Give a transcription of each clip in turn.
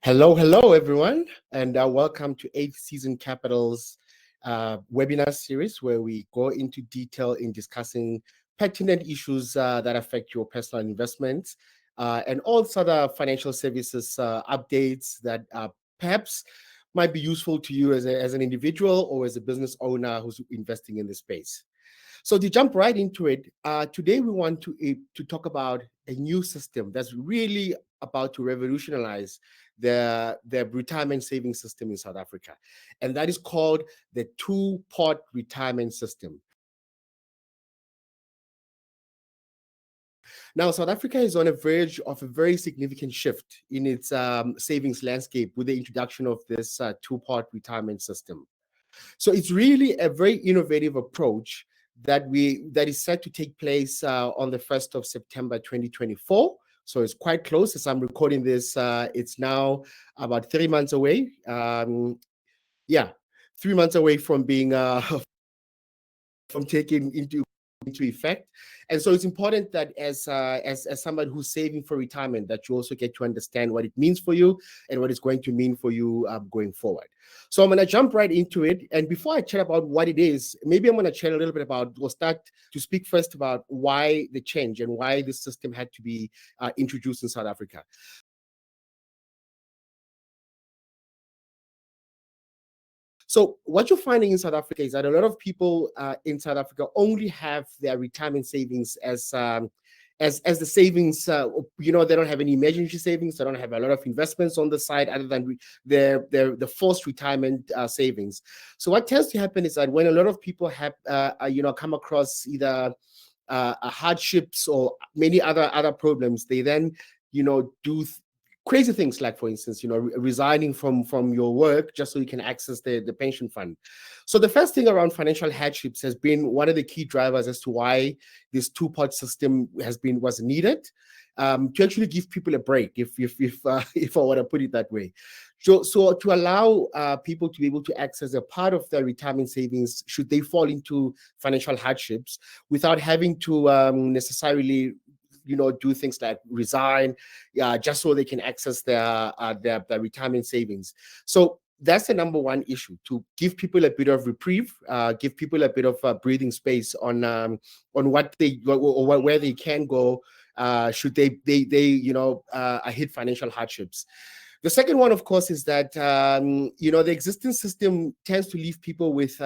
Hello, everyone, and welcome to 8th Season Capital's webinar series, where we go into detail in discussing pertinent issues that affect your personal investments and all other financial services updates that perhaps might be useful to you as an individual or as a business owner who's investing in this space. So to jump right into it, today we want to talk about a new system that's really about to revolutionize the retirement savings system in South Africa. And that is called the two-pot retirement system. Now, South Africa is on the verge of a very significant shift in its savings landscape with the introduction of this two-pot retirement system. So it's really a very innovative approach that is set to take place on the 1st of September 2024. So it's quite close. As I'm recording this, it's now about 3 months away. 3 months away from being from taking into effect. And so it's important that as somebody who's saving for retirement, that you also get to understand what it means for you and what it's going to mean for you going forward. So I'm going to jump right into it. And before I chat about what it is, maybe I'm going to chat a little bit about, we'll start to speak first about why the change and why this system had to be introduced in South Africa. So what you're finding in South Africa is that a lot of people in South Africa only have their retirement savings as the savings. They don't have any emergency savings. They don't have a lot of investments on the side other than the forced retirement savings. So what tends to happen is that when a lot of people have come across either hardships or many other problems, they then do crazy things like, for instance, resigning from your work just so you can access the pension fund. So the first thing around financial hardships has been one of the key drivers as to why this two-pot system was needed, to actually give people a break, if I want to put it that way. So to allow people to be able to access a part of their retirement savings should they fall into financial hardships without having to necessarily do things like resign, just so they can access their retirement savings. So that's the number one issue, to give people a bit of reprieve, give people a bit of breathing space on what they or where they can go should they hit financial hardships. The second one, of course, is that the existing system tends to leave people with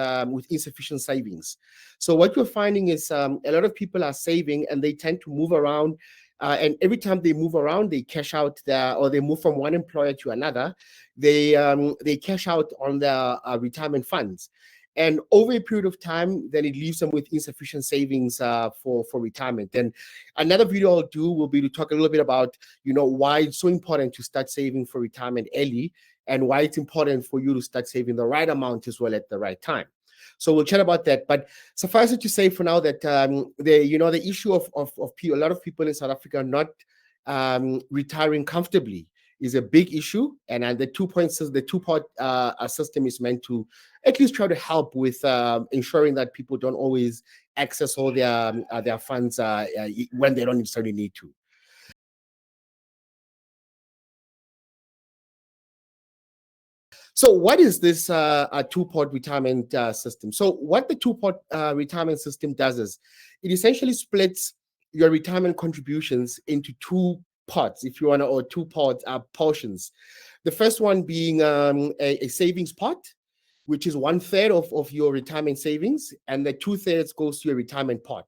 insufficient savings. So what you're finding is a lot of people are saving and they tend to move around, and every time they move around, they cash out or they move from one employer to another. They cash out on their retirement funds. And over a period of time, then it leaves them with insufficient savings for retirement. And another video I'll do will be to talk a little bit about, why it's so important to start saving for retirement early and why it's important for you to start saving the right amount as well at the right time. So we'll chat about that. But suffice it to say for now that the issue of a lot of people in South Africa not retiring comfortably is a big issue, and the two-pot system is meant to at least try to help with ensuring that people don't always access all their funds when they don't necessarily need to. So what is this two-pot retirement system? So what the two-pot retirement system does is it essentially splits your retirement contributions into two pots, if you want to, or two-pot portions. The first one being a savings pot, which is 1/3 of your retirement savings, and the 2/3 goes to your retirement pot.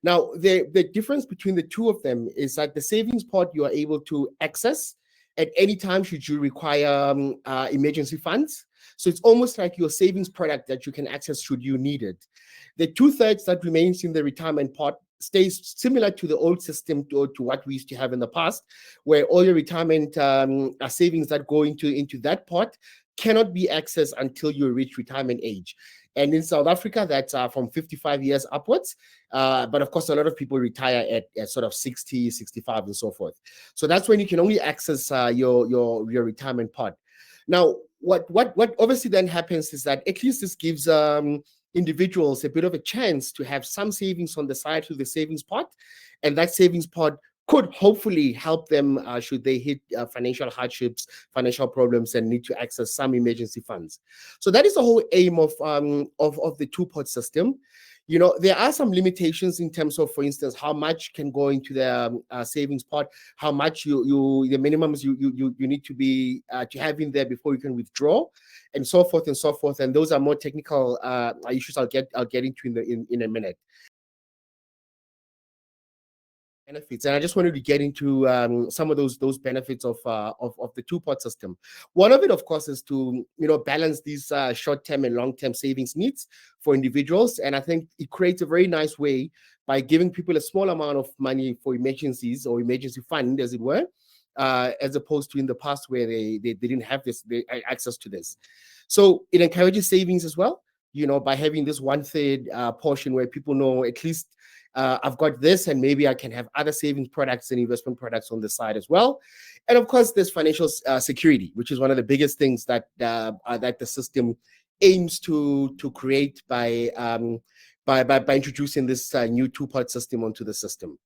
Now, the difference between the two of them is that the savings pot you are able to access at any time should you require emergency funds. So it's almost like your savings product that you can access should you need it. The 2/3 that remains in the retirement pot stays similar to the old system, to what we used to have in the past, where all your retirement savings that go into that pot cannot be accessed until you reach retirement age. And in South Africa, that's from 55 years upwards. But of course, a lot of people retire at sort of 60, 65 and so forth. So that's when you can only access your retirement pot. Now, what obviously then happens is that at least this gives individuals a bit of a chance to have some savings on the side through the savings pot, and that savings pot could hopefully help them should they hit financial hardships, financial problems, and need to access some emergency funds. So that is the whole aim of the two-pot system. You know, there are some limitations in terms of, for instance, how much can go into the savings pot, how much the minimums you need to be to have in there before you can withdraw, and so forth and so forth. And those are more technical issues I'll get into in a minute. Benefits, and I just wanted to get into some of those benefits of the two-pot system. One of it, of course, is to balance these short-term and long-term savings needs for individuals, and I think it creates a very nice way by giving people a small amount of money for emergencies or emergency fund, as it were, as opposed to in the past where they didn't have access to this. So it encourages savings as well, by having this 1/3 portion where people know at least I've got this, and maybe I can have other savings products and investment products on the side as well. And of course, there's financial security, which is one of the biggest things that the system aims to create by introducing this new two-part system onto the system.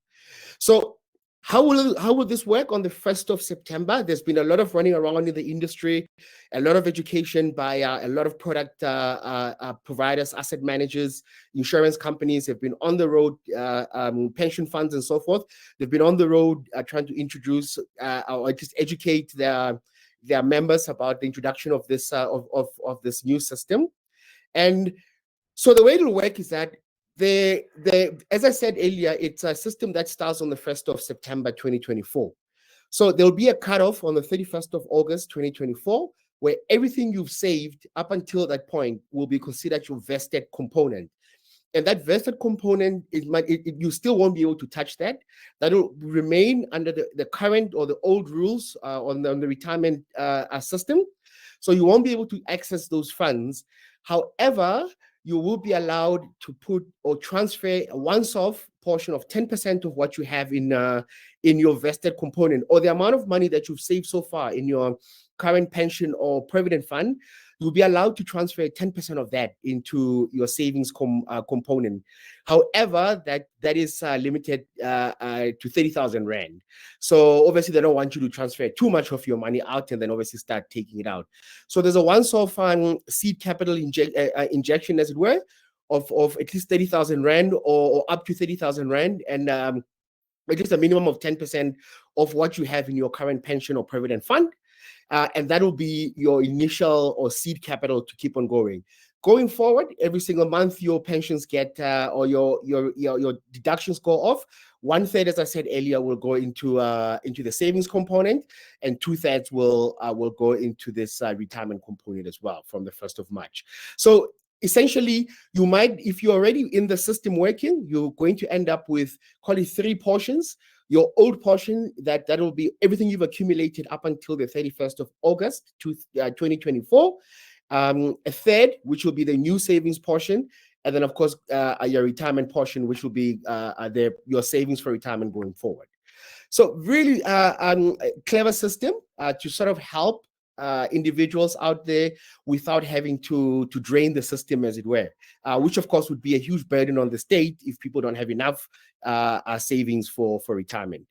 So how will this work on the 1st of September? There's been a lot of running around in the industry, a lot of education by a lot of product providers, asset managers, insurance companies have been on the road, pension funds and so forth. They've been on the road trying to introduce or just educate their members about the introduction of this this new system. And so the way it'll work is that as I said earlier, it's a system that starts on the 1st of September 2024. So there'll be a cutoff on the 31st of August 2024, where everything you've saved up until that point will be considered your vested component. And that vested component, you still won't be able to touch that. That will remain under the current or the old rules on the retirement system. So you won't be able to access those funds. However, you will be allowed to put or transfer a once-off portion of 10% of what you have in your vested component, or the amount of money that you've saved so far in your current pension or provident fund. You'll be allowed to transfer 10% of that into your savings component. However, that is limited to 30,000 Rand. So obviously they don't want you to transfer too much of your money out and then obviously start taking it out. So there's a once-off seed capital injection, as it were, of at least 30,000 Rand or up to 30,000 Rand, and at least a minimum of 10% of what you have in your current pension or provident fund. And that will be your initial or seed capital to keep on going. Going forward, every single month your pensions get or your deductions go off. 1/3, as I said earlier, will go into the savings component, and 2/3 will go into this retirement component as well from the 1st of March. So essentially, you might, if you're already in the system working, you're going to end up with, call it 3 portions. Your old portion, that will be everything you've accumulated up until the 31st of August 2024. A 1/3, which will be the new savings portion. And then, of course, your retirement portion, which will be your savings for retirement going forward. So really clever system to sort of help individuals out there without having to drain the system, as it were, which of course would be a huge burden on the state if people don't have enough savings for retirement.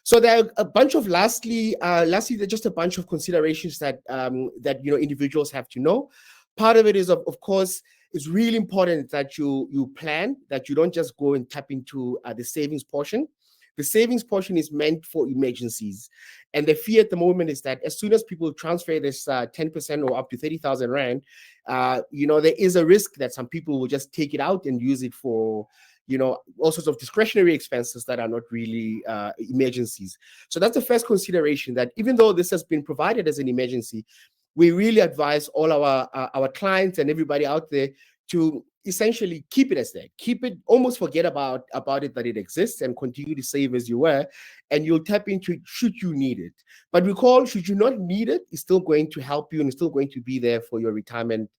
So there are a bunch of lastly, there's just a bunch of considerations that individuals have to know. Part of it is, of course, it's really important that you plan, that you don't just go and tap into the savings portion. The savings portion is meant for emergencies. And the fear at the moment is that as soon as people transfer this 10% or up to 30,000 Rand, there is a risk that some people will just take it out and use it for, all sorts of discretionary expenses that are not really emergencies. So that's the first consideration, that even though this has been provided as an emergency, we really advise all our clients and everybody out there to essentially keep it as that. Keep it, almost forget about it, that it exists, and continue to save as you were, and you'll tap into it should you need it. But recall, should you not need it, it's still going to help you and it's still going to be there for your retirement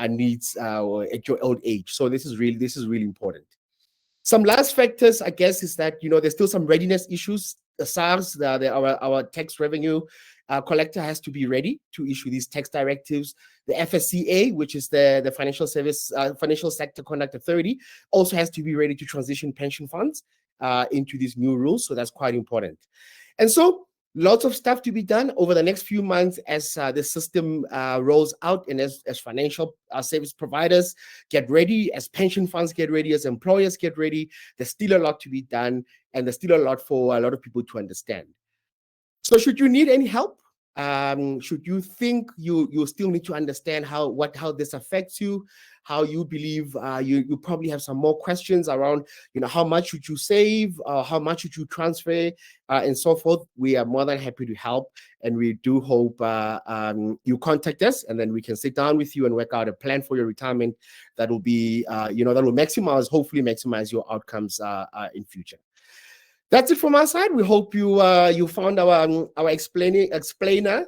needs or at your old age. So this is really important. Some last factors, I guess, is that there's still some readiness issues SARS, our tax revenue collector, has to be ready to issue these tax directives. The FSCA, which is the Financial Sector Conduct Authority, also has to be ready to transition pension funds into these new rules. So that's quite important. And so lots of stuff to be done over the next few months as the system rolls out, and as financial service providers get ready, as pension funds get ready, as employers get ready. There's still a lot to be done, and there's still a lot for a lot of people to understand. So should you need any help, should you think you still need to understand how this affects you, how you believe you probably have some more questions around, how much should you save, how much should you transfer, and so forth, we are more than happy to help. And we do hope you contact us, and then we can sit down with you and work out a plan for your retirement that will be, that will hopefully maximize your outcomes in future. That's it from our side. We hope you found our explainer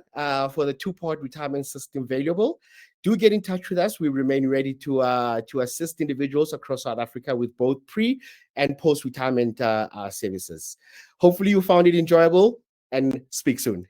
for the two-part retirement system valuable. Do get in touch with us. We remain ready to assist individuals across South Africa with both pre and post-retirement services. Hopefully you found it enjoyable, and speak soon.